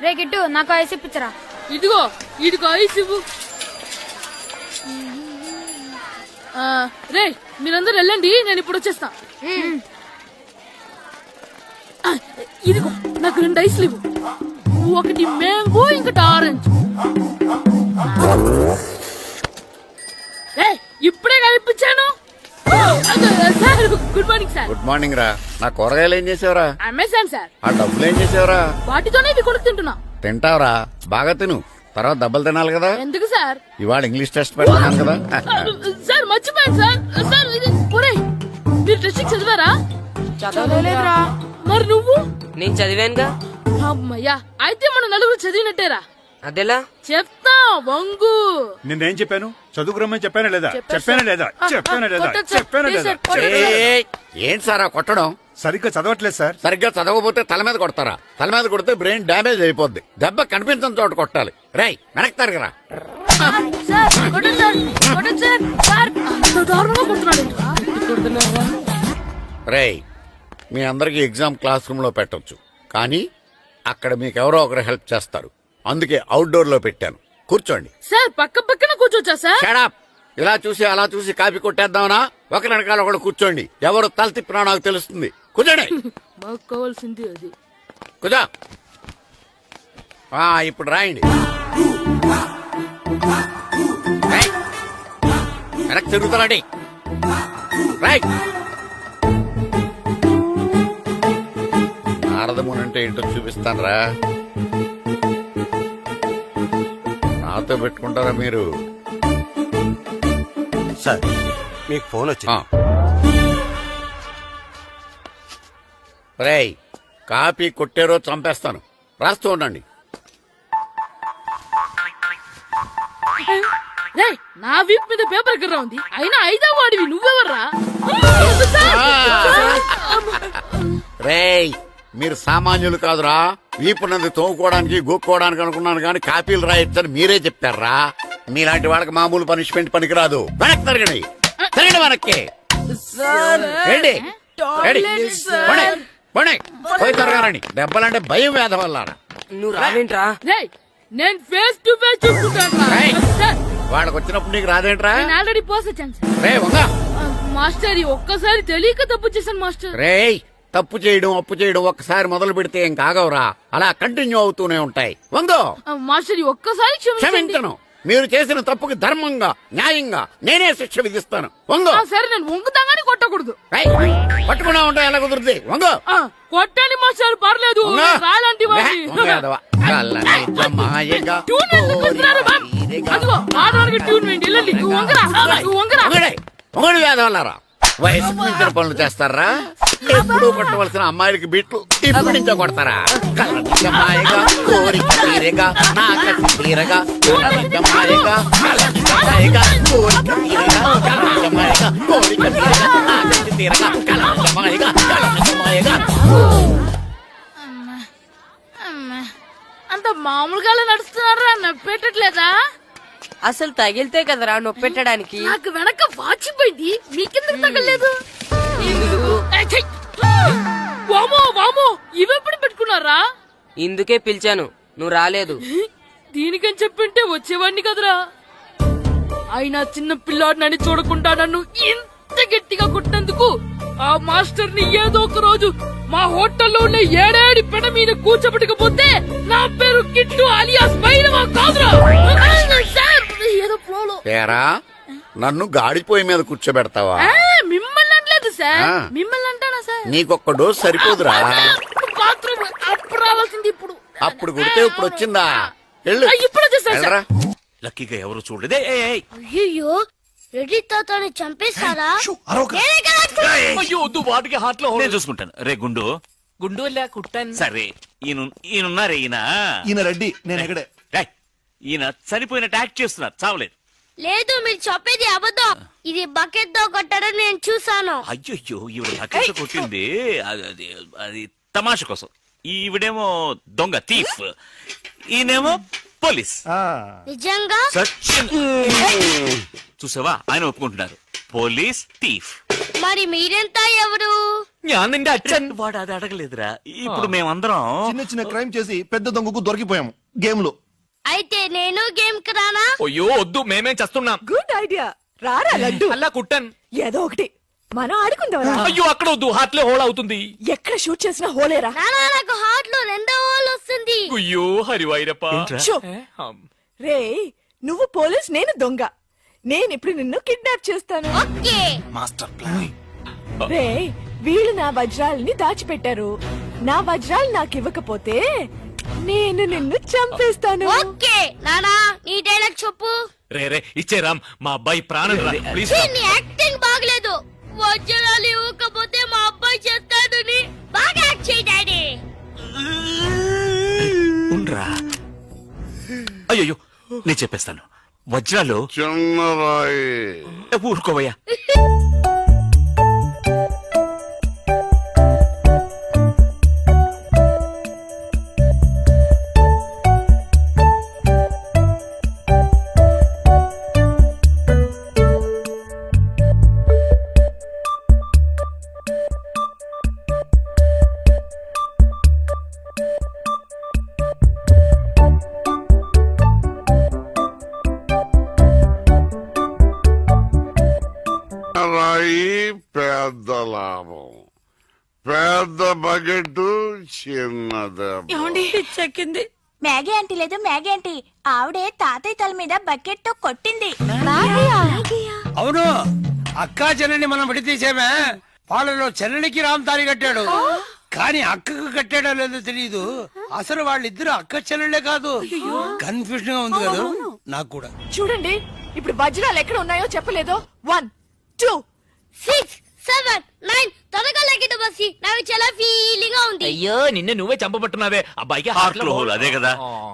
రే గిట్టు నాకు ఐస్ ఇప్పించరా. ఇదిగో ఇదిగో ఐస్ ఇవ్వు. రే మీరందరూ వెళ్ళండి, నేను ఇప్పుడు వచ్చేస్తా. ఇదిగో నాకు 2 ఐస్లు ఇవ్వు. ఒకటి మ్యాంగో ఇంకటి ఆరెంజ్. ఇప్పుడే కనిపించాను. Sir good morning sir. Good morning రా. నా కూరగాయలు ఏం చేసావురా? Amazon sir. ఆ డబ్బులు ఏం చేసావురా? వాటితోనే ఇవి కొనుక్కు తింటున్నా. తింటావురా, బాగా తిను, తర్వాత డబ్బులు తినాలి కదా. ఎందుకు సార్? ఇవాళ ఇంగ్లీష్ టెస్ట్ పెడతాను కదా. సార్ మర్చిపోయాను సార్. సార్ ఇది మీరు టెస్టింగ్ చదివారా? చదవలేదురా. మరి నువ్వు? నేను చదివానుగా. అమ్మయ్యా, అయితే మనం నలుగురు చదివినట్టేరా. అదెలా? చెప్తా వంగు. నిన్నేం చెప్పాను? చదువుకురమ్మని చెప్పానా లేదా? చెప్పానా లేదా? చెప్పానా లేదా? చెప్పానా లేదా? ఏంటి సారా కొట్టడం? సరిగ్గా చదవట్లేదు సార్. సరిగ్గా చదవకపోతే తల మీద కొడతారా? తల మీద కొడితే బ్రెయిన్ డ్యామేజ్ అయిపోద్ది. దెబ్బ కనిపించని చోట కొట్టాలి. రేయ్ వెనక్కి తరగరా. రేయ్ మీ అందరికి ఎగ్జామ్ క్లాస్ రూమ్ లో పెట్టొచ్చు, కానీ అక్కడ మీకు ఎవరో ఒకరు హెల్ప్ చేస్తారు. అందుకే అవుట్డోర్ లో పెట్టాను. కూర్చోండి. సార్ పక్క పక్కన కూర్చోచ్చా సార్? Shut up. ఇలా చూసి అలా చూసి కాపీ కొట్టేద్దామనా? ఒకరి వెనకాల ఒకడు కూర్చోండి. ఎవరు తల తిప్పినా నాకు తెలుస్తుంది. కూర్చోండి. మాకు కావాల్సింది అది. కూర్చో. ఇప్పుడు రాయండి. వెనక్కి తిరుగుతారండి. రాయ్. నారదముని అంటే ఏంటో చూపిస్తాను రా. నాతో పెట్టుకుంటారా మీరు? సార్ మీకు ఫోన్ వచ్చింది. రేయ్ కాపీ కొట్టారో చంపేస్తాను. రాస్తూ ఉండండి. నా వీప్ మీద పేపర్ కర్ర ఉంది, అయినా 5వ వాడివి నువ్వెవర్రా? రేయ్ మీరు సామాన్యులు కాదురా. వీపున్నది తోముకోవడానికి గోక్కోవడానికి అనుకున్నాను, కానీ కాపీలు రాయొచ్చని మీరే చెప్పారా. మీలాంటి వాళ్ళకి మామూలు పనిష్మెంట్ పనికిరాదు. వెనక్కి తిరగండి. తిరగండి వెనక్కి. పోయి తిరగారండి. దెబ్బలంటే భయం వేద వల్ల. నువ్వు రావేంట్రా? నేను ఫేస్ టు ఫేస్ చూసుకుంటాను. వాళ్ళకి వచ్చినప్పుడు నీకు రాదేంట్రా? ఆల్రెడీ పోస్ వచ్చాను రే వంగ. మాస్టర్ ఒక్కసారి తెలియక తప్పు చేశాను మాస్టర్. రేయ్ తప్పు చేయడం అప్పు చేయడం ఒక్కసారి మొదలు పెడితే ఏం కాగవరా, అలా కంటిన్యూ అవుతూనే ఉంటాయి. వందో. మాస్టర్ ఒక్కసారి క్షమించను. మీరు చేసిన తప్పుకి ధర్మంగా న్యాయంగా నేనే శిక్ష విధిస్తాను. వంగో. సరే నేను వంగుతాగానే కొట్టకూడదు. పట్టుకున్నా ఉంటా ఎలా కుదురుతుంది. వంగో. కొట్టండి మాస్టర్ పర్లేదు. రాలంటి ట్యూన్ వేయండి. వెళ్ళండి. నువ్వు వంగడి వేద వల్లరా. వయసు మించిన పనులు చేస్తారా? ఎప్పుడు కొట్టవలసిన అమ్మాయిలకి బీట్లు ఇప్పుడు నుంచో కొడతారా? కలజమాయగా కోరిక తీరగా నాకసి తీరగా కలజమాయగా కలజమాయగా కోరిక తీరగా కలజమాయగా కోరిక తీరగా నాకసి తీరగా కలజమాయగా కలజమాయగా. అంత మామూలుగా నడుస్తున్నారా? నొప్పెట్టట్లేదా? అసలు తగిలితే కదరా నొప్పెట్టడానికి. నాకు వెనక వాచిపోయింది, మీకెందుకు తగలేదు? వామో వామో, ఇవెప్పుడు పెట్టుకున్నారా? ఇందుకే పిలిచాను, నువ్వు రాలేదు. దీనికని చెప్పింటే వచ్చేవాడిని కదరా. అయినా చిన్న పిల్లాడినని చూడకుండా నన్ను ఇంత గట్టిగా కొట్టినందుకు ఆ మాస్టర్ ని ఏదో ఒక రోజు మా హోటల్లో ఉన్న 7 పెడ మీద కూర్చోబెట్టకపోతే నా పేరు కిట్టు అలియాస్ బైరవా కాదురా. ఏదో ఫ్లోలో నన్ను గాడిపోయి మీద కూర్చోబెడతావా? మిమ్మల్ని అనలేదు సార్, మిమ్మల్ని అంటానా సార్? నీకొక్క డోస్ సరిపోదురా. బాత్రూమ్ అప్పుడు రావాల్సింది ఇప్పుడు. అప్పుడు కొడితే ఇప్పుడు వచ్చిందా? ఇప్పుడు వచ్చేసారా? లక్కీగా ఎవరు చూడలేదే. అయ్యో రెడ్డి తాతని చంపేస్తారా? వాటికి హార్ట్ లో నేను చూసుకుంటాను. రే గుండు గుండు కుట్టాను. సరే ఈయనున్నారే. ఈయన రెడ్డి, నేను ఎక్కడే. ఈయన చనిపోయినట్టు యాక్ట్ చేస్తున్నారు, చావలేదు. లేదు మీరు చెప్పేది అబద్ధం. ఇది బకెట్ తో కొట్టడం నేను చూసాను. అయ్యో ఈవిడ బకెట్ కొట్టింది అది తమాష కోసం. ఈవిడేమో దొంగ థీఫ్, ఈయనేమో పోలీస్. నిజంగా చూసావా, ఆయన ఒప్పుకుంటున్నారు. Police thief. మరి మీరెంత ఎవరు? ഞാൻ നിന്റെ അച്ഛൻ వాడు అది అడగలేదురా ఇప్పుడు మేమందరం చిన్న చిన్న క్రైమ్ చేసి పెద్ద దొంగకు దొరికిపోయాము గేమ్ లో. అయితే నేను గేమ్ కి రానా? అయ్యో వద్దు మేమేం చేస్తున్నాం. Good idea. రారా లడ్డు. అలా కుట్టన్. ఏదో ఒకటి మనం ఆడుకుందాం. అయ్యో అక్కడ వద్దు హార్ట్లే హోల్ అవుతుంది. ఎక్కడ షూట్ చేసినా హోలేరా. నానా నాకు హార్ట్ లో రెండో హోల్ వస్తుంది. అయ్యో హరివైరప్ప. షో. రే నువ్వు పోలీస్, నేను దొంగ. నేను ఇప్పుడు నిన్ను కిడ్నాప్ చేస్తాను. ఓకే. Master plan. రే వీళ్ళు నా వజ్రాలని దాచిపెట్టారు. నా వజ్రాలు నాకు ఇవ్వకపోతే నేను నిన్ను చంపేస్తాను. ఓకే నానా నీ డైలాగ్ చెప్పు. రే రే ఇచ్చే రామ్ మా అబ్బాయి ప్రాణం రా ప్లీజ్. నీ యాక్టింగ్ బాగలేదు. వజ్రాలు ఇవ్వకపోతే మా అబ్బాయి చేస్తాడని బాగా యాక్ట్ చేయి డాడీ. ఉండ్రా అయ్యో నేను చెప్పేస్తాను వజ్రాలు చిన్నరాయి ఊరుకోవయ్యా రాయి పెద్ద లాభం, పెద్ద బకెట్ చిన్నది. చెక్కింది. మ్యాగీ ఆంటీ లేదు మ్యాగీ ఆంటీ, ఆవిడే తాతయ్య తల మీద బకెట్ తో కొట్టింది. అవును అక్కా చెల్లెని మనం విడతీసేమే, వాళ్ళలో చెల్లెలికి రామ్ తారి కట్టాడు కానీ అక్కకు కట్టాడో లేదో తెలియదు. అసలు వాళ్ళిద్దరు అక్క చెల్లెళ్ళే కాదు. కన్ఫ్యూజన్ గా ఉంది కదా నాకు కూడా. చూడండి ఇప్పుడు వజ్రాలు ఎక్కడ ఉన్నాయో చెప్పలేదు. 1 2 6 7 9 త్వరగా లెక్కిట బస్సి. నాకు చాలా ఫీలింగ్ గా ఉంది. అయ్యో నిన్నే నువ్వే చంపబట్టున్నావే. అబ్బాయికి హార్ట్ లో హోల్ అదే కదా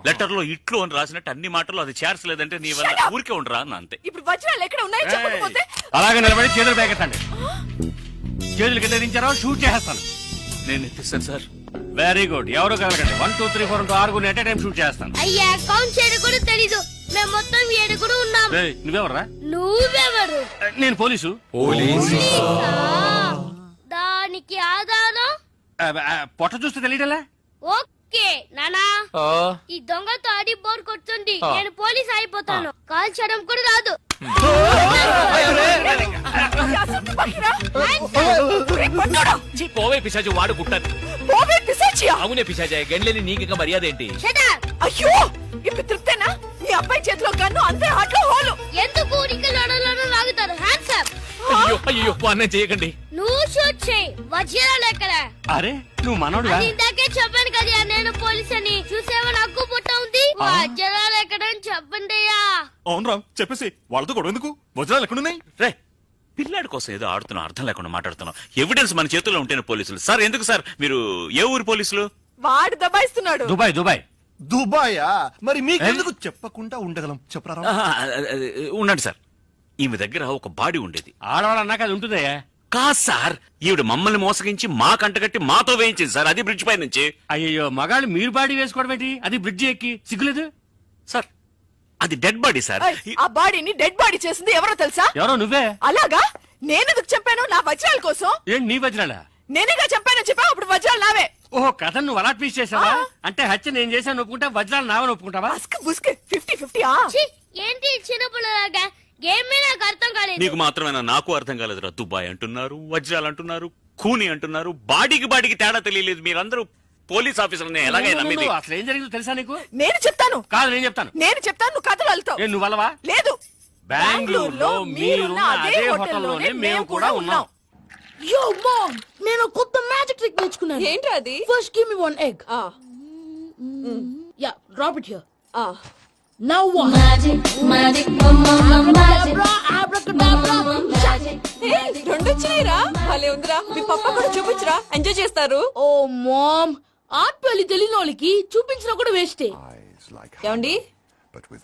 లెటర్ లో ఇట్లు అని రాసినట్టు అన్ని మాటలు అది చేర్చలేదంటే నీ వల్ల ఊరికే ఉండరా అన్న అంతే. ఇప్పుడు వజ్రాలు ఎక్కడ ఉన్నాయో చెప్పకపోతే అలాగే నిలబడి చేతులు పేకెత్తండి. చేతులు కింద దించారో షూట్ చేస్తాను. నేను ఎత్తిస్తాను సార్. Very good. ఎవరు కలగండి. 1 2 3 4 6 ఎట్ టైం షూట్ చేస్తాను. అయ్యా కౌంట్ చేయడం కూడా తెలీదు. మేము మొత్తం 7 ఉన్నాం. నువ్వెవర్రా? నువ్వెవరు? నేను పోలీసు. పోలీసా? దానికి ఆధారం? పొట్ట చూస్తే తెలియటలా? ఓకే నానా ఈ దొంగతో ఆడి బోర్ కొడుతుంది. నేను పోలీస్ అయిపోతాను. కాల్ చేయడం కూడా రాదు. పోవే పిశాచి వాడు కుట్టన్. పోవే పిశాచియా. అవునే పిశాచి గండ్లేని నీకు మర్యాద ఏంటి? Shut up. అయ్యో ఇప్పుడు తృప్తేనా? మీ అబ్బాయి చేతిలో గన్ను, అంతే హాట్లో హోలు. ఎందుకు ఊరికి లడలను లాగుతారు? Hands up. అయ్యో అయ్యో అన్నం చేయకండి. నువ్వు షూట్ చేయి. వజ్రాలు ఎక్కడ? అరే నువ్వు మనోడుగా? అది ఇందాకే చెప్పాను కదా నేను పోలీస్ అని. చూసేవా నాకు పుట్ట ఉంది. వజ్రాలు ఎక్కడ అని చెప్పండి అయ్యా. అవును రామ్ చెప్పేసి వాళ్ళతో గొడవ ఎందుకు? వజ్రాలు ఎక్కడున్నాయి? రే పిల్లాడి కోసం ఏదో ఆడుతున్నాం అర్థం లేకుండా మాట్లాడుతున్నాం. ఎవిడెన్స్ మన చేతుల్లో ఉంటేనే పోలీసులు. సార్ ఎందుకు సార్ మీరు ఏ ఊరు పోలీసులు? వాడు దబాయిస్తున్నాడు. Dubai Dubai. దుబాయా? మరి మీకెందుకు చెప్పకుండా ఉండగలం చెప్పరా? ఉండండి సార్. ఈమె దగ్గర ఒక బాడీ ఉండేది. ఆడవాళ్ళు అన్నాక అది ఉంటుందయ్యా. కాదు సార్ ఈవిడ మమ్మల్ని మోసగించి మా కంటగట్టి మాతో వేయించింది సార్. అది బ్రిడ్జ్ పై నుంచి. అయ్యో మగాళ్ళు మీరు బాడీ వేసుకోవడం ఏంటి? అది బ్రిడ్జి ఎక్కి సిగ్గులేదు సార్ అది డెడ్ బాడీ సార్. ఏయ్, ఆ బాడీని డెడ్ బాడీ చేసింది ఎవరో తెలుసా? ఎవరో నువ్వే. అలాగా? నేనెందుకు చెప్పాను? నా వజ్రాల కోసం. ఏంటి నీ వజ్రాలా? నేనేగా చెప్పాను. చెప్పా అప్పుడు వజ్రాలు నావే. ఓహో కథ నువ్వు అలా ట్వీస్ట్ చేసావా? అంటే హత్య నేను చేశాను ఒప్పుకుంటా, వజ్రాలు నావని ఒప్పుకుంటావా? బస్క్ బుస్క్ 50-50. ఛీ, ఏంటి చిన్నపిల్లలాగా గేమ్ మీద నాకు అర్థం కాలేదు. నీకు మాత్రమేనా? నాకు అర్థం కాలేదురా. దుబాయ్ అంటున్నారు, వజ్రాలు అంటున్నారు, ఖూని అంటున్నారు. బాడీకి తేడా తెలియలేదు. మీరందరూ పోలీస్ ఆఫీసర్ని ఎలాగైనా నమ్మింది. అసలు ఏం జరిగిందో తెలుసా నీకు? నేను చెప్తాను. కాదు నేను చెప్తాను. నేను చెప్తాను, నువ్వు కథలు వెళ్తావు. ఏ నువ్వు అలవా? లేదు. బెంగళూరులో మీరున్న అదే హోటల్లోనే మేము కూడా ఉన్నాం. యో మామ్ నేను కొత్త మ్యాజిక్ ట్రిక్ నేర్చుకున్నాను. ఏంట్రా అది? First give me 1 egg. Yeah drop it here. Now what? Magic రెండు వచ్చినాయిరా. భలే ఉందిరా. మీ పప్ప కూడా చూపించరా, ఎంజాయ్ చేస్తారు. ఓ మామ్ ఆర్ట్ పెళ్లి తెలియని వాళ్ళకి చూపించినా కూడా వేస్టే. ఏమండి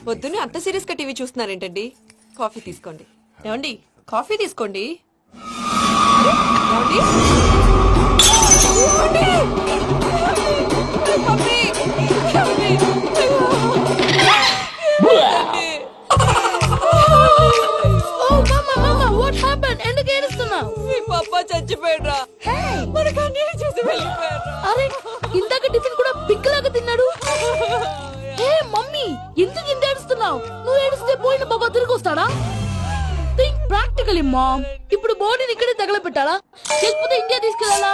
పొద్దున్నే అంత సీరియస్ గా టీవీ చూస్తున్నారేంటండి? కాఫీ తీసుకోండి. ఏమండి కాఫీ తీసుకోండి. ఏమండి? పప్పి! ఏమండి? ఓ మమ్మా మమ్మా వాట్ హ్యాపెండ్? ఎందుకు ఏడుస్తున్నావు? మీ పాప దెబ్బ తిన్నాడు. ఏ మమ్మీ, ఎందుకు ఇంత ఏడుస్తున్నావు? నువ్వు ఏడిస్తే పోయిన బాబా తిరిగి వస్తాడా? Think practically mom. ఇప్పుడు బాడీని ఇక్కడే తగలబెట్టాలా, లేకపోతే ఇండియా తీసుకెళ్ళాలా?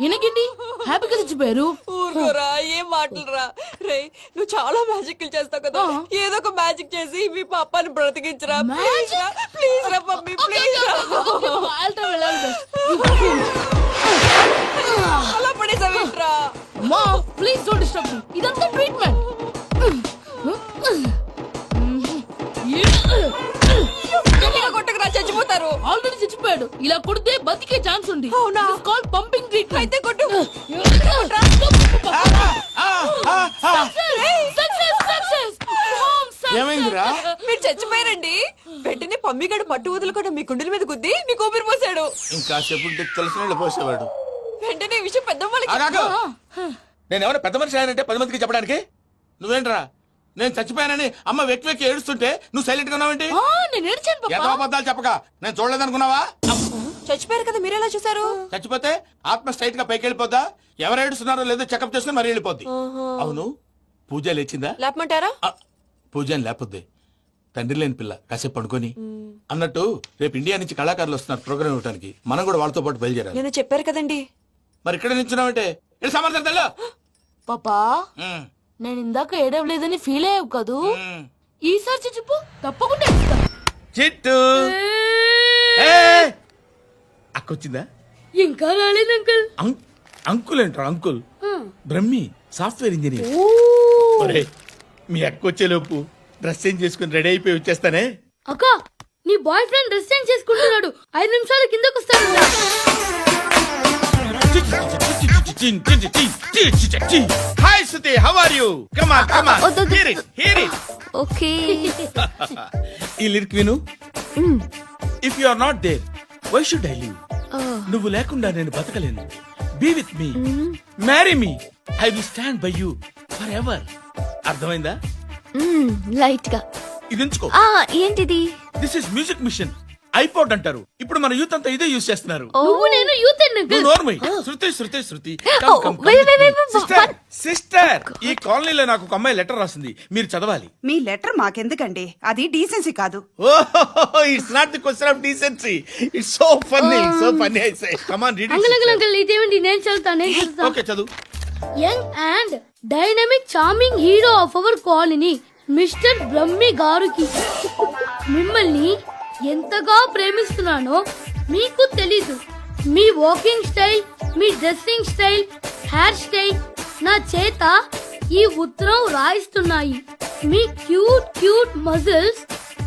ఎనకండి హ్యాపీగా చచ్చిపోయారు. ఊరుకోరా, ఏం మాటలురా. రే, నువ్వు చాలా మ్యాజిక్ చేస్తావు కదా, ఏదో ఒక మ్యాజిక్ చేసి మీ పాపాని బ్రతికించరా. ప్లీజ్ రా మమ్మీ, ప్లీజ్ రా. అలా పడేసావేంట్రా? Mom please don't disturb me. ఇదంతా ట్రీట్మెంట్. కొట్టకరా, చచ్చిపోతారు. ఆల్రెడీ చచ్చిపోయాడు. ఇలా కొడితే బతికే ఛాన్స్ ఉంది. అవునా? Call pumping treatment. అయితే కొట్టు. ఏమైందిరా? మీరు చచ్చిపోయారండి. వెంటనే పమ్మిగాడు మట్టు వదులుకుండా మీ గుండెల మీద గుద్ది మీకు ఊపిరి పోసాడు. ఇంకా చెప్పుంటే తెలిసిన పోసేవాడు. వెంటనే ఈ విషయం పెద్ద నేను ఎవరైనా పెద్ద మనిషి ఆయనంటే 10 మందికి చెప్పడానికి. నువ్వేంట్రా, నేను చచ్చిపోయానని అమ్మ వెక్కి వెక్కి ఏడుస్తుంటే నువ్వు సైలెంట్ గా ఉన్నావేంటి? నేను ఏడ్చాను పాపా. ఎంతో అబద్ధాలు చెప్పక నేను చూడలేదనుకున్నావా? చచ్చిపోయారు కదా, మీరెలా చూసారు? చచ్చిపోతే ఆత్మ స్ట్రైట్ గా పైకి వెళ్ళిపోద్దా? ఎవరు ఏడుస్తున్నారో లేదో చెకప్ చేసుకుని మరి వెళ్ళిపోద్ది. అవును, పూజ లేచిందా? లేపమంటారా? పూజ అని లేకపోద్ది. తండ్రి లేని పిల్ల, కాసేపు పడుకొని. అన్నట్టు రేపు ఇండియా నుంచి కళాకారులు వస్తున్నారు ప్రోగ్రామ్ ఇవ్వడానికి. మనం కూడా వాళ్ళతో పాటు బయలుదేరాలి. నేను చెప్పారు కదండి. మరి ఇక్కడ నిల్చున్నావంటే సమర్థన. పాపా, నేను ఇందాక ఏడవలేదని ఫీల్ అయ్యావు కదూ. ఈసారి చచ్చిపో, తప్పకుండా ఏడుస్తా. చిట్టు అక్కొచ్చిందా? ఇంకా రాలేదు అంకుల్. అంకుల్ ఏంట్రా అంకుల్? Brahmi, software engineer. ఒరే, మీ అక్కొచ్చేలోపు డ్రెస్ చేంజ్ చేసుకుని రెడీ అయిపోయి వచ్చేస్తానే. అక్క, నీ బాయ్ ఫ్రెండ్ డ్రెస్ చేంజ్ చేసుకుంటున్నాడు. 5 నిమిషాలు కిందకు వస్తాడు. Hi Suthi, how are you? Come on come on, hear it hear it. Okay. ఈ లిరిక్ విను. If you are not there, why should I live? నువ్వు లేకుండా నేను బతకలేను. Be with me, marry me, I will stand by you forever ఎవర్. అర్థమైందా? Light గా. ఇది ఉంచుకో. ఏంటిది? This is music machine. IPod అంటారు. ఇప్పుడు మన యూత్ అంతా ఇదే యూజ్ చేస్తున్నారు. నువ్వు నేను యూత్ నువ్వు నోర్మై. శృతి శృతి శృతి. సిస్టర్, ఈ కాలనీలో నాకు ఒక అమ్మాయి లెటర్ రాసింది, మీరు చదవాలి. మీ లెటర్ మాకెందుకండి, అది డీసెన్సీ కాదు. It's not the question of decency. It's so funny, so funny. I say come on read uncle ఇదేమిటి? నేను చదువుతాను. ఓకే, చదువు. Young and dynamic charming hero of our colony mister Brahmi గారికి మిమ్మల్ని ఎంతగా ప్రేమిస్తున్నానో మీకు తెలీదు. మీ వాకింగ్ స్టైల్, మీ డ్రెస్సింగ్ స్టైల్, హెయిర్ స్టైల్ నా చేత ఈ ఉత్తరం రాయిస్తున్నాయి. మీ క్యూట్ క్యూట్ మజిల్స్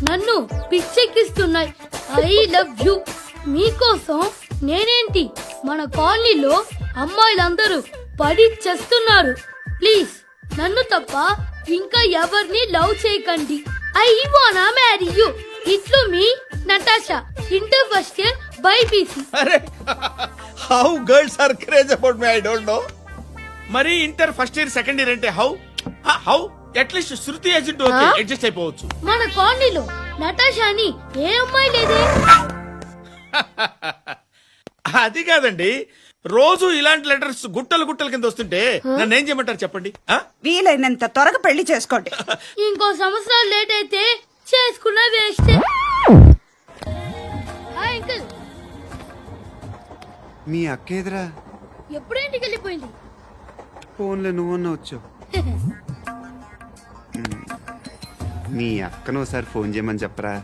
నన్ను పిచ్చెక్కిస్తున్నాయి. I love you. మీకోసం నేనేంటి, మన కాలనీలో అమ్మాయిలందరూ పడి చేస్తున్నారు. ప్లీజ్ నన్ను తప్ప ఇంకా ఎవరిని లవ్ చేయకండి. ఐ వానా మ్యారీ యూ. ఇట్లు మీ Natasha, inter first year BiPC. అరే, how girls are craze about me, I don't know. మరి inter first year second year అంటే how how at least Shruti agent okay, adjust అయిపోవచ్చు. మన కాలనీలో నటాషా అని ఏ అమ్మాయి లేదే. అది కాదండి, రోజు ఇలాంటి లెటర్స్ గుట్టలు గుట్టల కింద వస్తుంటే నన్ను ఏం చేయమంటారు చెప్పండి? వీలైనంత త్వరగా పెళ్లి చేసుకోండి. ఇంకో సంవత్సరాలు లేట్ అయితే చేసుకున్న వేస్ట్. అంకుల్, మీ అక్క ఎదురా ఎప్పుడు ఇంటికి వెళ్ళిపోయింది? ఫోన్లో నువ్వన్నా వచ్చు. మీ అక్కను ఒకసారి ఫోన్ చేయమని చెప్పరా.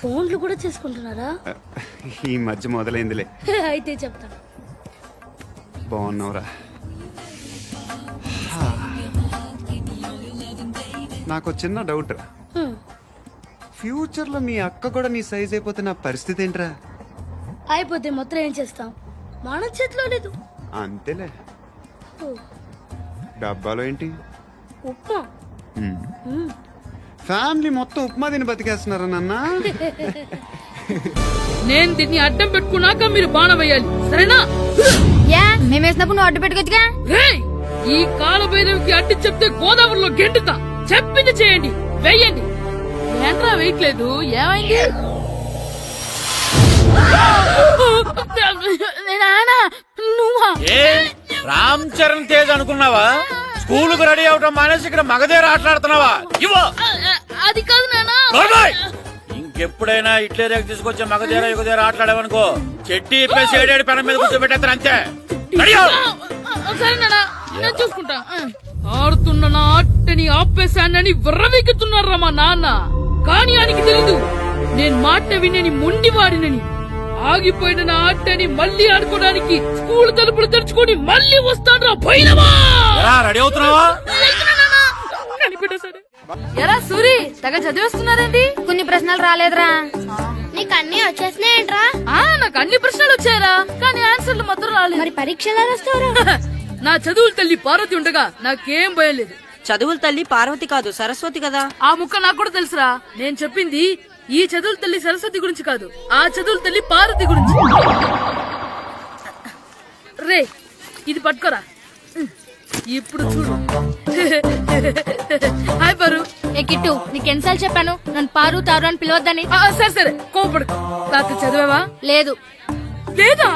ఫోన్లు కూడా చేసుకుంటున్నారా? ఈ మధ్య మొదలైందిలే. అయితే చెప్తాను. బాగున్నావురా. నాకు చిన్న డౌట్ రా. ఫ్యూచర్ లో మీ అక్క కూడా నీ సైజ్ అయిపోతే నా పరిస్థితి ఏంట్రా? అయిపోతే మొత్తం ఏం చేస్తాం, మన చేతిలో లేదు. అంతేలే. డబ్బాలో ఏంటి? ఉప్మా. ఫ్యామిలీ మొత్తం ఉప్మా తిని బతికేస్తున్నారా నాన్న? నేను దీన్ని అడ్డం పెట్టుకున్నాక మీరు బాణం వేయాలి, సరేనా? మేము వేసినప్పుడు నువ్వు అడ్డు పెట్టుకోవచ్చుగా. ఈ కాలభైరవికి అడ్డు చెప్తే గోదావరిలో గెంటుతా. చెప్పింది చేయండి, వెయ్యండి. ఏంట్రా వెయ్యట్లేదు, ఏమైంది? రామ్ చరణ్ తేజ్ అనుకున్నావా? స్కూల్ కు రెడీ అవటం మానేసి ఇక్కడ మగధీర ఆటలాడుతున్నావా? ఇవ్వ అది కాదు నానా. ఇంకెప్పుడైనా ఇట్లే రేపు తీసుకొచ్చే మగధీర యుగధీర ఆటలాడావనుకో చెట్టి ఇప్పేసి ఏడేడు పెనం మీద కూర్చోబెట్టేస్తారు అంతే. రెడీ అవ్వు. సరే నానా, నేను చూసుకుంటా. ఆడుతున్న నా ఆటని ఆపేశానని విర్రవీగుతున్నారా మా నాన్న. కానీ ఆయనకి తెలీదు నేను మాట వినని మొండివాడినని. ఆగిపోయిన నా ఆటని మళ్ళీ ఆడుకోవడానికి స్కూల్ తలుపులు తెరుచుకొని మళ్ళీ వస్తాను. రెడీ అవుతున్నావా? ఎరా సూరి, తెగ చదివేస్తున్నారండి. కొన్ని ప్రశ్నలు రాలేదురా. నీకు అన్ని వచ్చేసినాయంట్రా? నాకు అన్ని ప్రశ్నలు వచ్చాయరా, కానీ ఆన్సర్లు మాత్రం రాలేదు. మరి పరీక్షలు వస్తావురా? నా చదువుల తల్లి పార్వతి ఉండగా నాకేం భయం లేదు. చదువుల తల్లి పార్వతి కాదు సరస్వతి కదా. ఆ ముక్క నాకు కూడా తెలుసురా. నేను చెప్పింది ఈ చదువుల తల్లి సరస్వతి గురించి కాదు, ఆ చదువుల తల్లి పార్వతి గురించి. రే ఇది పట్టుకోరా. ఇప్పుడు చూడు. హాయ్ పారు. ఏ కిట్టు, నీకెన్నిసార్లు చెప్పాను నన్ను పారు తారు అని పిలవద్దని? సరే సరే కోపడుకో. రాత్రి చదివావా? లేదు. లేదా?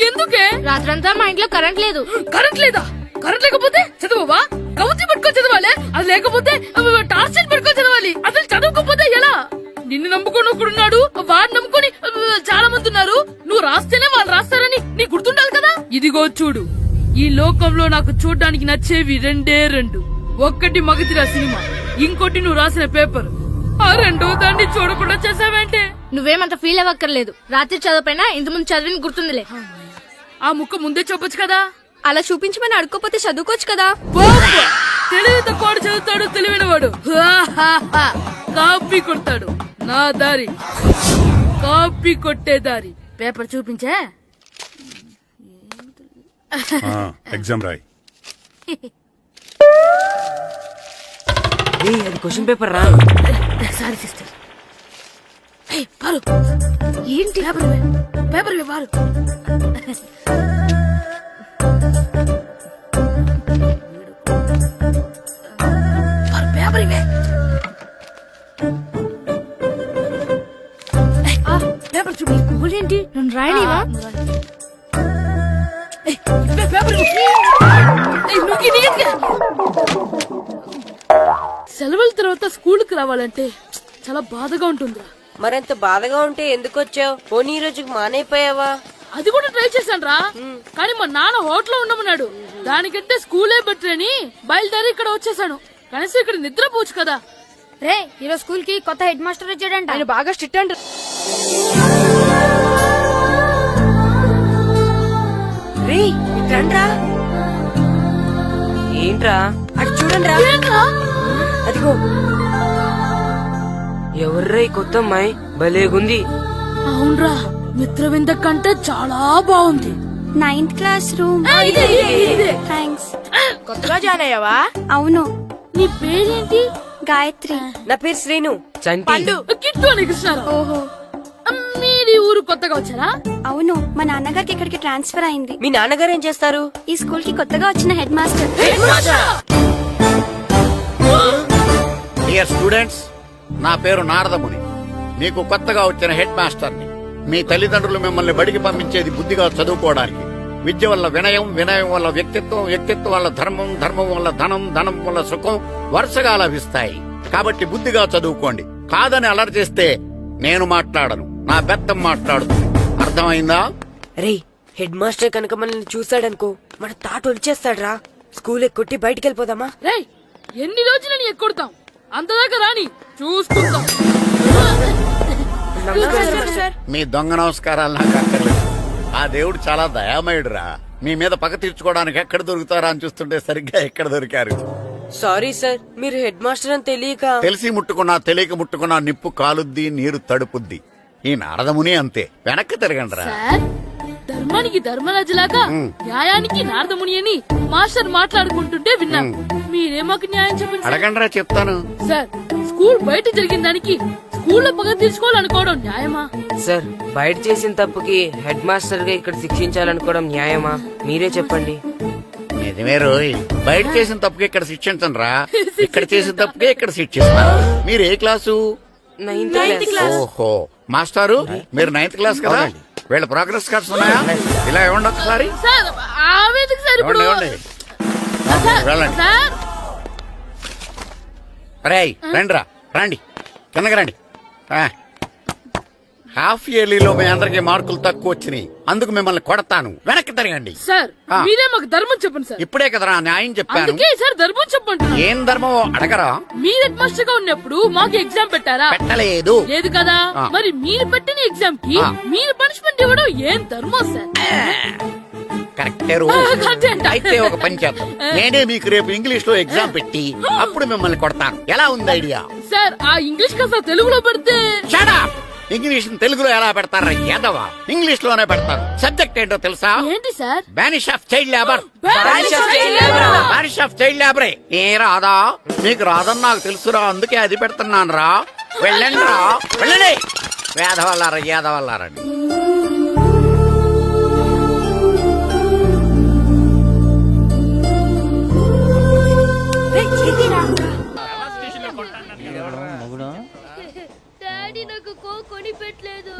ఎందుకే? రాత్రంతా మా ఇంట్లో కరెంట్ లేదు. కరెంట్ లేదా? కరెంట్ లేకపోతే చదవవా? కవతి పట్టుకొని చదవాలి. అది లేకపోతే టార్చ్ పట్టుకొని చదవాలి. అసలు చదవకపోతే ఎలా? నిన్ను నమ్ముకొని ఒకడున్నాడు, వాడు నమ్ముకొని చాలా మంది ఉన్నారు. నువ్వు రాస్తేనే వాళ్ళు రాస్తారని నీకు గుర్తుండాలి కదా. ఇదిగో చూడు, ఈ లోకంలో నాకు చూడ్డానికి నచ్చేవి రెండే రెండు. ఒక్కటి మగధీర సినిమా, ఇంకోటి నువ్వు రాసిన పేపర్. ఆ రెండో దాన్ని చూడకుండా చేసావేంటే? నువ్వేమంత ఫీల్ అవ్వక్కర్లేదు. రాత్రి చదవపోయినా ఇంతకుముందు చదివిన గుర్తుందిలే. ఆ ముక్క ముందే చెప్పొచ్చు కదా. అలా చూపించమని అడుక్కోపోతే చదువుకోవచ్చు కదా. తెలివి తక్కువ చదువుతాడు, తెలివైన వాడు కాపీ కొడతాడు. నా దారి కాపీ కొట్టే దారి. పేపర్ చూపించే. ఎగ్జామ్ రాయి. అది క్వశ్చన్ పేపర్ రా. Sorry sister. పారు, ఏంటి పేపర్ పారు. పేపర్ ఇవే. పేపర్ చూపి. ఏంటి నన్ను రాయనివా? సెలవుల తర్వాత స్కూల్ కి రావాలంటే చాలా బాధగా ఉంటుందిరా. మరెంత బాధగా ఉంటే ఎందుకు వచ్చావు? పోనీ ఈ రోజుకి మానైపోయావా? అది కూడా ట్రై చేశాను రా, కానీ మా నాన్న హోటల్లో ఉండమన్నాడు. దానికంటే స్కూలే బెటర్ అని బయలుదేరి ఇక్కడ వచ్చేసాను. కనీసం ఇక్కడ నిద్రపోవచ్చు కదా. రే, ఈరోజు స్కూల్ కి కొత్త హెడ్ మాస్టర్ వచ్చాడంట. ఆయన బాగా స్ట్రిక్ట్ అంట. ఏంట్రా అటు చూడండి రా. అదిగో ఎవర్రా ఈ కొత్త అమ్మాయి? భలేగుంది. అవునరా, మిత్రవింద కంటే చాలా బాగుంది. 9th class room. థ్యాంక్స్. కొత్తగా జాయిన్ అయ్యావా? అవును. నీ పేరేంటి? గాయత్రి. నా పేరు శ్రీను. చంటి. కిట్టు అని కృష్ణారావు. ఓహో, మీది ఊరు కొత్తగా వచ్చారా? అవును. మా నాన్నగారికి ఇక్కడికి ట్రాన్స్ఫర్ అయింది. మీ నాన్నగారు ఏం చేస్తారు? ఈ స్కూల్ కి కొత్తగా వచ్చిన హెడ్ మాస్టర్. డియర్ స్టూడెంట్స్, నా పేరు నారదముని. మీకు కొత్తగా వచ్చిన హెడ్ మాస్టర్ని. మీ తల్లిదండ్రులు మిమ్మల్ని బడికి పంపించేది బుద్ధిగా చదువుకోవడానికి. విద్య వల్ల వినయం, వినయం వల్ల వ్యక్తిత్వం, వ్యక్తిత్వం వల్ల ధర్మం, ధర్మం వల్ల ధనం, ధనం వల్ల సుఖం వరుసగా లభిస్తాయి. కాబట్టి బుద్ధిగా చదువుకోండి. కాదని అలర్ చేస్తే నేను మాట్లాడను, నా బెత్తం మాట్లాడుతుంది. అర్థమైందా? రే, హెడ్ మాస్టర్ కనుక మనల్ని చూసాడనుకో మన తాట వచ్చేస్తాడ్రా. స్కూల్ ఎక్కొట్టి బయటికి వెళ్ళిపోదామా? రేయ్, ఎన్ని రోజులని ఎక్కొడతాం? అంతదాకా రాని చూసుకుంటాం. మీ దొంగ నమస్కారాలు నాకు అక్కర్లేదు. ఆ దేవుడు చాలా దయామయుడురా. మీ మీద పగ తీర్చుకోవడానికి ఎక్కడ దొరుకుతారా అని చూస్తుంటే సరిగ్గా ఎక్కడ దొరికారు. సారీ సార్, మీరు హెడ్ మాస్టర్ అని తెలియక. తెలిసి ముట్టుకున్నా తెలియక ముట్టుకున్నా నిప్పు కాలుద్ది, నీరు తడుపుద్ది. ఈ నారదముని అంతే. వెనక్కి తిరగండి రా. ధర్మానికి ధర్మరాజులాగా న్యాయానికి నారదముని అని మాస్టర్ మాట్లాడుకుంటుంటే విన్నాం. మీరే మాకు న్యాయం చెప్పండి. అడగండి రా, చెప్తాను. సార్, స్కూల్ బయట జరిగిన దానికి స్కూల్లో పగ తీర్చుకోవాలనుకోవడం న్యాయమా? సార్, బయట చేసిన తప్పుకి హెడ్ మాస్టర్ గా ఇక్కడ శిక్షించాలనుకోవడం న్యాయమా? మీరే చెప్పండి. నిజమే రోయ్, బయట చేసిన తప్పుకి ఇక్కడ శిక్షించండి రా. ఇక్కడ చేసిన తప్పుకే ఇక్కడ శిక్షిస్తున్నారు. మీరు ఏ క్లాసు? 9th class. ఓహో, మాస్టారు మీరు 9th క్లాస్ కదా? వీళ్ళ ప్రోగ్రెస్ కార్డ్స్ ఉన్నాయా? ఇలా ఇవ్వండి ఒకసారి. సార్, ఆవేదకు సార్ ఇప్పుడు. ఇవ్వండి, ఇవ్వండి. వెళ్ళండి. సార్ రేయ్ రండిరా రండి కిందకి రండి హాఫ్ ఇయర్లీలో మీ అందరికి మార్కులు తక్కువ వచ్చినాయి, అందుకు మిమ్మల్ని కొడతాను. వెనక్కి తిరగండి. సార్ ఆ. మీరే మాకు ధర్మం చెప్పండి సార్. ఇప్పుడే కదరా న్యాయం చెప్పాను. అందుకే సార్ ధర్మం చెప్పండి. ఏం ధర్మమో అడగరా? మీరు హెడ్ మాస్టర్ గా ఉన్నప్పుడు మాకు ఎగ్జామ్ పెట్టారా? పెట్టలేదు. లేదు కదా. ఆ. మరి మీరు పెట్టిన ఎగ్జామ్ కి ఆ. మీరు పనిష్మెంట్ ఇవ్వడం ఏం ధర్మం సార్? కరెక్టే రో. కరెక్టే అంట. అయితే ఒక పని చేద్దాం, నేనే మీకు రేపు ఇంగ్లీష్ లో ఎగ్జామ్ పెట్టి అప్పుడు మిమ్మల్ని కొడతాను. ఎలా ఉంది ఐడియా? సార్ ఆ ఇంగ్లీష్ కాస్త తెలుగులో పెడితే. Shut up! ఇంగ్లీష్ తెలుగులో ఎలా పెడతారా యాదవా? ఇంగ్లీష్ లోనే పెడతారు. సబ్జెక్ట్ ఏంటో తెలుసా? ఏంటి sir? Banish of child labour. Banish of child labor. Banish of child లేబరే. ఏ రాదా? మీకు రాదని నాకు తెలుసురా, అందుకే అది పెడుతున్నాను రా. వెళ్ళండి రా, వెళ్ళండి. వేదవల్లారా యాదవల్లారండి. డాడీ నాకు కొని పెట్టలేదు.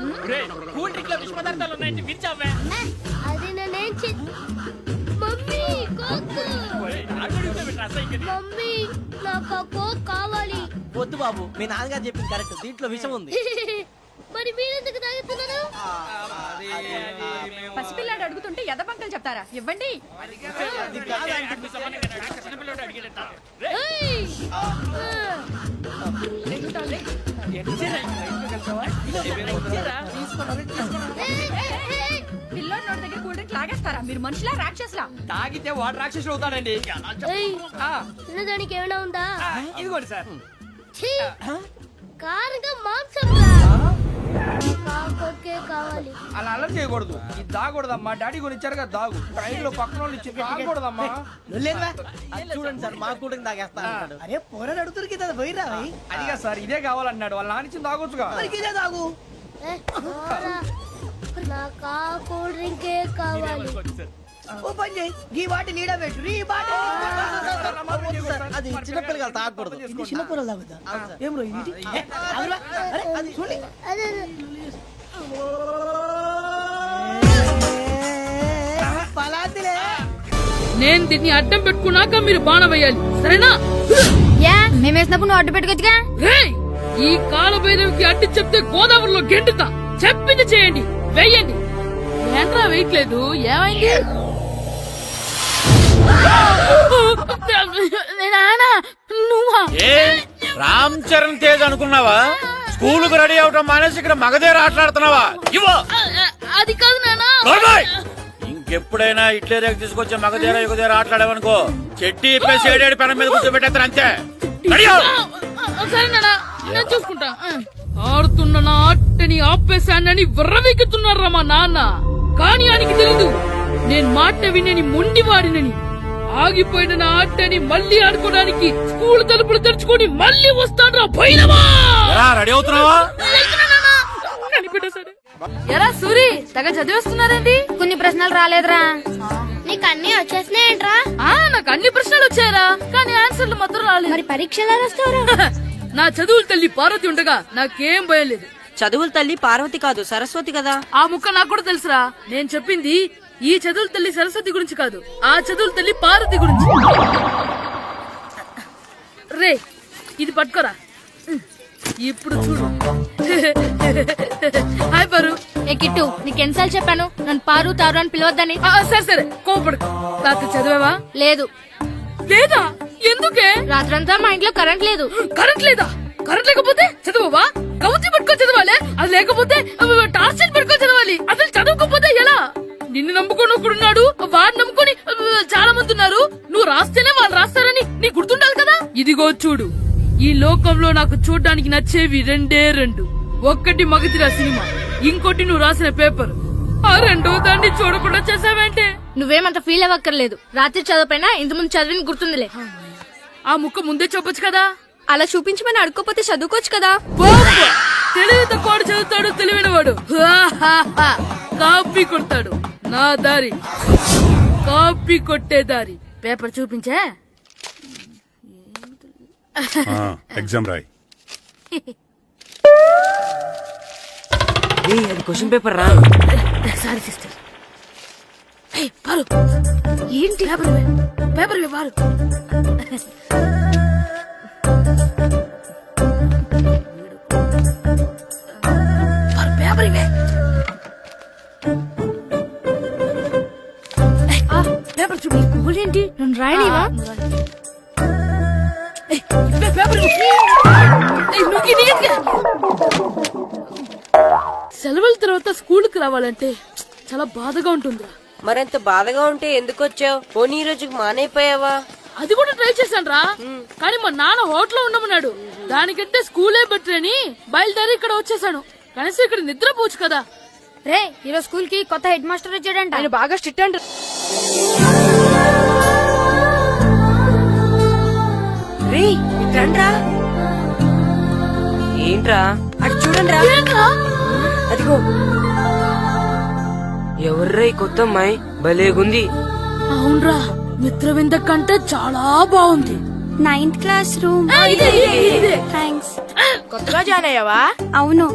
అది నేనేం మమ్మీ కోక్. మమ్మీ నాకు ఆ కోక్ కావాలి. వద్దు బాబు, మీ నాన్నగారు చెప్పింది కరెక్ట్, దీంట్లో విషయం ఉంది. మరి మీరెందుకు తాగుతున్నారు? పసిపిల్లాడు అడుగుతుంటే ఎదబంకలు చెప్తారా? ఇవ్వండి. ఏయ్! పిల్లోడి నోటి దగ్గర కూల్ డ్రింక్ లాగేస్తారా? మీరు మనుషులా రాక్షసులా? తాగితే వాడు రాక్షసుడు అవుతాడండి. ఏయ్! తినడానికి ఏమైనా ఉందా? ఇదిగోండి సార్. ఛీ! కారంగా మాంసం కొక్కే కావాలి. అలా అల్లరి చేయకూడదు, ఇది దాగకూడదమ్మా. డాడీ కొని ఇచ్చారు కదా దాగు. ట్రైన్ లో పక్కన వాళ్ళు ఇచ్చి దాగకూడదమ్మా. చూడండి సార్, మా కూడా తాగేస్తా. అరే పోరాడు అడుగుతారు కదా పోయిరా. అదిగా సార్, ఇదే కావాలన్నాడు. వాళ్ళ నాన్న ఇచ్చింది తాగొచ్చుగా. ఇదే తాగు. నాకు ఆ కూల్ డ్రింకే కావాలి. ఓ పని చేయి, ఈ బాటి నీడ పెట్టు. ఈ బాటి అది చిన్నపిల్లలు తాగకూడదు, ఇది చిన్నపిల్లలు తాగుతా. ఏం రో ఇది? అది చూడండి. నేను దీన్ని అడ్డం పెట్టుకున్నాక మీరు బాణం వేయాలి, సరేనా? మేము వేసినప్పుడు నువ్వు అడ్డు పెట్టుకోవచ్చుగా. రేయ్! ఈ కాలభైరవికి అడ్డు చెప్తే గోదావరిలో గెంటుతా. చెప్పింది చేయండి, వెయ్యండి. ఏంట్రా వేయట్లేదు? ఏమైంది? నువ్వా? రామ్ చరణ్ తేజ్ అనుకున్నావా? స్కూల్ కు రెడీ అవటం మానేసి ఇక్కడ మగధీర ఆటలాడుతున్నావా? ఇవ్వ. అది కాదు నానా. ఇంకెప్పుడైనా ఇట్లే రేపు తీసుకొచ్చే మగధీర యుగధీర ఆటలాడేవనుకో చెట్టి ఇప్పేసి ఏడేడు పెనం మీద కూర్చోబెట్టేస్తారు అంతే. సరే నానా, నేను చూసుకుంటా. ఆడుతున్న నా ఆటని ఆపేశానని విర్రవీగుతున్నారా మా నాన్న. కానీ ఆయనకి తెలీదు నేను మాట వినని మొండివాడినని. ఆగిపోయిన నా ఆటని మళ్ళీ ఆడుకోవడానికి స్కూల్ తలుపులు తెరుచుకొని మళ్ళీ వస్తాను. పోయినవా? రెడీ అవుతున్నావా? ఎరా సూరి, తెగ చదివేస్తున్నారండి. కొన్ని ప్రశ్నలు రాలేదురా. నీకు అన్ని వచ్చేసినాయంట్రా? నాకు అన్ని ప్రశ్నలు వచ్చాయరా, కానీ ఆన్సర్లు మాత్రం రాలేదు. మరి పరీక్షలు రాస్తావురా? నా చదువుల తల్లి పార్వతి ఉండగా నాకేం భయం లేదు. చదువుల తల్లి పార్వతి కాదు, సరస్వతి కదా. ఆ ముక్క నాకు కూడా తెలుసురా. నేను చెప్పింది ఈ చదువుల తల్లి సరస్వతి గురించి కాదు, ఆ చదువుల తల్లి పార్వతి గురించి. రే, ఇది పట్టుకోరా. ఇప్పుడు చూడు. హాయ్ పారు. ఏ కిట్టు, నీకెన్నిసార్లు చెప్పాను నన్ను పారు తారు అని పిలవద్దని? సరే సరే, కోపడు. రాత్రి చదివావా? లేదు. లేదా? ఎందుకే? రాత్రంతా మా ఇంట్లో కరెంట్ లేదు. కరెంట్ లేదా? కరెంట్ లేకపోతే చదవవా? కవచి పట్టుకొని చదవాలి. అది లేకపోతే టార్చ్ పట్టుకొని చదవాలి. అసలు చదవకపోతే ఎలా? నిన్ను నమ్ముకొని ఒకడున్నాడు, వాడిని నమ్ముకొని చాలా మంది ఉన్నారు. నువ్వు రాస్తేనే వాళ్ళు రాస్తారని నీకు గుర్తుండాలి కదా. ఇదిగో చూడు, ఈ లోకంలో నాకు చూడడానికి నచ్చేవి రెండే రెండు. ఒక్కటి మగధీర సినిమా, ఇంకోటి నువ్వు రాసిన పేపర్. ఆ రెండో దాన్ని చూడకుండా చేసావేంటే? నువ్వేమంత ఫీల్ అవ్వక్కర్లేదు. రాత్రి చదవపోయినా ఇంతకుముందు చదివిన గుర్తుందిలే. ఆ ముక్క ముందే చెప్పొచ్చు కదా. అలా చూపించమని అడుక్కోపోతే చదువుకోవచ్చు కదా. తెలివి తక్కువ చదువుతాడు, తెలివైన వాడు కాపీ కొడతాడు. నా దారి కాపీ కొట్టే దారి. పేపర్ చూపించే. ఎగ్జామ్ రాయి. అది క్వశ్చన్ పేపర్ రా. Sorry sister. పారు, ఏంటి పేపర్? పేపర్ పారు. సెలవుల తర్వాత స్కూల్ కి రావాలంటే చాలా బాధగా ఉంటుందిరా. మరంత బాధగా ఉంటే ఎందుకు వచ్చావు? పోనీ ఈ రోజుకి మానైపోయావా? అది కూడా ట్రై చేశాను రా, కానీ మా నాన్న హోటల్లో ఉండమన్నాడు. దానికంటే స్కూలే బెటర్ అని బయలుదేరి ఇక్కడ వచ్చేసాను. కనీసం ఇక్కడ నిద్రపోవచ్చు కదా. రే ఈరోజు స్కూల్ కి కొత్త హెడ్ మాస్టర్ వచ్చాడంట. ఆయన బాగా స్ట్రిక్ట్ అంట. రే ఇట్రండ్రా. ఏంట్రా అటు చూడండిరా. అదిగో ఎవర్రా ఈ కొత్త అమ్మాయి? భలేగుంది. అవునరా, మిత్రవింద కంటే చాలా బాగుంది. 9th class room. థ్యాంక్స్. కొత్తగా జాయిన్ అయ్యావా? అవును.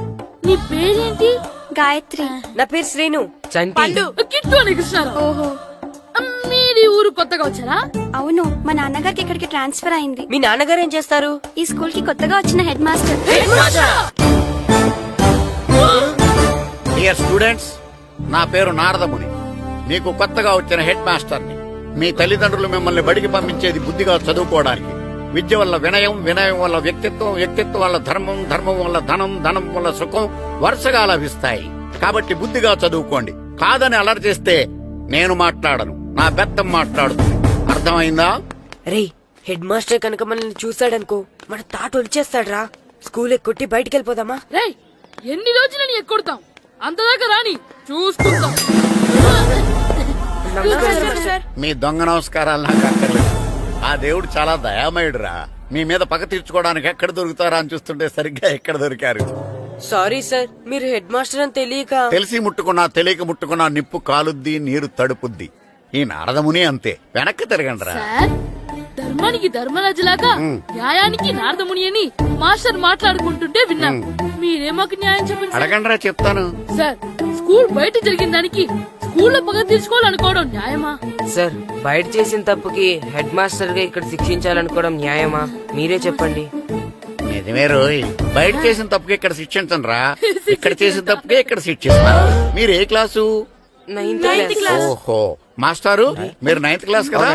నీ పేరేంటి? గాయత్రి. నా పేరు శ్రీను. చంటి. కిట్టు అని కృష్ణారావు. ఓహో. మీది ఊరు కొత్తగా వచ్చారా? అవును, మా నాన్నగారికి ఇక్కడికి ట్రాన్స్ఫర్ అయింది. మీ నాన్నగారు ఏం చేస్తారు? ఈ స్కూల్ కి కొత్తగా వచ్చిన హెడ్ మాస్టర్. డియర్ స్టూడెంట్స్, నా పేరు నారదముని. మీకు కొత్తగా వచ్చిన హెడ్ మాస్టర్ని. మీ తల్లిదండ్రులు మిమ్మల్ని బడికి పంపించేది బుద్ధిగా చదువుకోవడానికి. విద్య వల్ల వినయం, వినయం వల్ల వ్యక్తిత్వం, వ్యక్తిత్వం వల్ల ధర్మం, ధర్మం వల్ల ధనం, ధనం వల్ల సుఖం వరుసగా లభిస్తాయి. కాబట్టి బుద్ధిగా చదువుకోండి. కాదని అలర్ చేస్తే నేను మాట్లాడను, నా బెత్తం మాట్లాడుతుంది. అర్థమైందా? రే హెడ్ మాస్టర్ కనుక మనల్ని చూసాడనుకో మన తాట వచ్చేస్తాడ్రా. స్కూల్ కొట్టి బయటికి వెళ్ళిపోదామా? రే ఎన్ని రోజులు నీ ఎక్కొడతాం, అంతదాకా రాని చూసుకుంటాం. మీ దొంగ నమస్కారాలు నాకు అక్కర్లేదు. ఆ దేవుడు చాలా దయామయుడురా. మీ మీద పగ తీర్చుకోవడానికి ఎక్కడ దొరుకుతారా అని చూస్తుంటే సరిగ్గా ఎక్కడ దొరికారు. సారీ సార్, మీరు హెడ్ మాస్టర్ అని తెలియక. తెలిసి ముట్టుకున్నా తెలియక ముట్టుకున్నా నిప్పు కాలుద్ది, నీరు తడుపుద్ది. ఈ నారదముని అంతే. వెనక్కి తిరగండిరా. సార్, ధర్మానికి ధర్మరాజులాగా న్యాయానికి నారదముని అని మాస్టర్ మాట్లాడుకుంటుంటే విన్నాం. మీరే మాకు న్యాయం చెప్పండి. అడగండిరా, చెప్తాను. సార్, స్కూల్ బయట జరిగిన దానికి స్కూల్లో పగ తీర్చుకోవాలనుకోవడం న్యాయమా? సార్, బయట చేసిన తప్పుకి హెడ్ మాస్టర్ గా ఇక్కడ శిక్షించాలనుకోవడం న్యాయమా? మీరే చెప్పండి. నిజమే రోయ్, బయట చేసిన తప్పుకి ఇక్కడ శిక్షించను రా. ఇక్కడ చేసిన తప్పుకే ఇక్కడ శిక్షిస్తున్నారు. మీరు ఏ క్లాసు? 9th class. ఓహో, మాస్టారు మీరు 9th క్లాస్ కదా?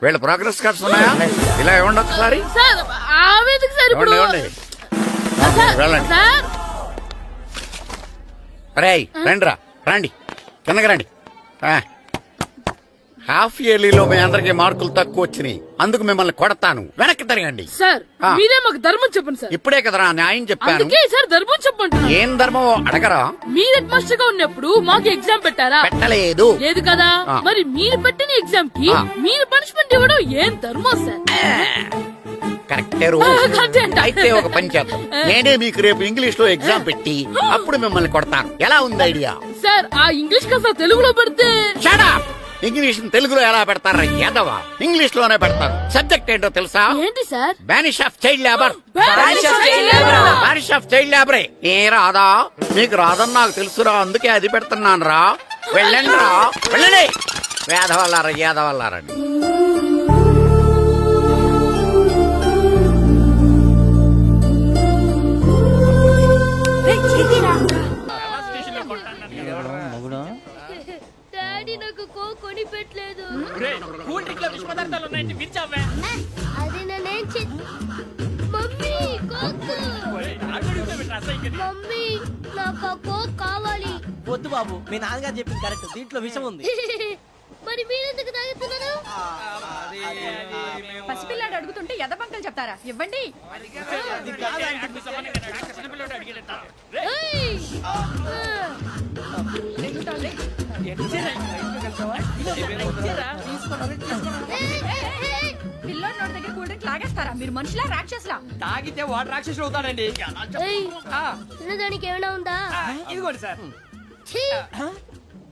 వీళ్ళ ప్రోగ్రెస్ కార్డ్స్ ఉన్నాయా? ఇలా ఇవ్వండి ఒకసారి. సార్, ఆవేదకు సార్ ఇప్పుడు. ఇవ్వండి. వెళ్ళండి. సార్, రేయ్ రండిరా, రండి కిందకి రండి. హాఫ్ ఇయర్లీలో మీ అందరికి మార్కులు తక్కువ వచ్చినాయి, అందుకు మిమ్మల్ని కొడతాను. వెనక్కి తిరగండి. సార్ మీరే మాకు ధర్మం చెప్పండి సార్. ఇప్పుడే కదరా న్యాయం చెప్పాను. అందుకే సార్ ధర్మం చెప్పండి. ఏం ధర్మం అడగరా? మీరు హెడ్ మాస్టర్ గా ఉన్నప్పుడు మాకు ఎగ్జామ్ పెట్టారా? పెట్టలేదు. లేదు కదా. మరి మీరు పెట్టిన ఎగ్జామ్ కి మీరు పనిష్మెంట్ ఇవ్వడం ఏం ధర్మం సార్? కరెక్టే రో. అయితే ఒక పని చేద్దాం, నేనే మీకు రేపు ఇంగ్లీష్ లో ఎగ్జామ్ పెట్టి అప్పుడు మిమ్మల్ని కొడతాను. ఎలా ఉంది ఐడియా? సార్, ఆ ఇంగ్లీష్ కాస్త తెలుగులో పెడితే. Shut up! ఇంగ్లీష్ తెలుగులో ఎలా పెడతారా యాదవా? ఇంగ్లీష్ లోనే పెడతారు. సబ్జెక్ట్ ఏంటో తెలుసా? ఏంటి sir? Banish of child labour. Banish of child లేబరే. ఏ రాదా? మీకు రాదని నాకు తెలుసురా, అందుకే అది పెడుతున్నాను రా. వెళ్ళండి రా, వెళ్ళండి. వేదవల్లారా, యాదవల్లారండి. డాడీ నాకు కోక్ కొని పెట్టలేదు. అది నేనేం మమ్మీ కోక్. మమ్మీ నాకు ఆ కోక్ కావాలి. వద్దు బాబు, మీ నాన్నగారు చెప్పింది కరెక్ట్, దీంట్లో విషయం ఉంది. మరి మీరెందుకు తాగుతున్నారు? పసిపిల్లాడు అడుగుతుంటే ఎదబంకలు చెప్తారా? ఇవ్వండి. ఏయ్! పిల్లోడి నోటి దగ్గర కూల్ డ్రింక్ లాగేస్తారా? మీరు మనుషులా రాక్షసులా? తాగితే వాడు రాక్షసులు అవుతాడండి. ఏయ్! తినడానికి ఏమైనా ఉందా? ఇదిగోండి సార్. ఛీ!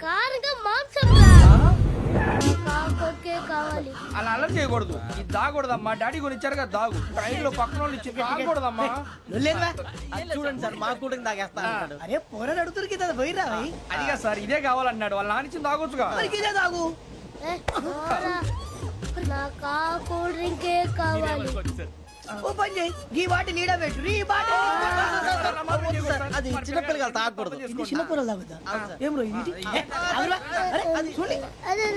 కారంగా మాంసం రా. కోకే కావాలి. అలా అల్లరి చేయకూడదు. ఇది దాగకూడదమ్మా. డాడీ కొనిచ్చారు కదా దాగు. ట్రైన్ లో పక్కన వాళ్ళు ఇచ్చి తాగకూడదమ్మా. చూడండి సార్, మా కూడా తాగేస్తా. అరే పోరాడు అడుగుతారు కదా, పోయిరా. అదిగా సార్, ఇదే కావాలన్నాడు. వాళ్ళ నానిచ్చింది తాగొచ్చుగా. ఇదే తాగు. పోరా. నాకు ఆ కూల్ డ్రింకే కావాలి. ఓ పని చేయి, ఈ బాటి లీడ పెట్టు. ఈ బాటి అది చిన్నపిల్లలు తాగకూడదు. ఇది చిన్నపిల్లలు తాగుతా. ఏం రో ఇది? అది చూడండి. అదే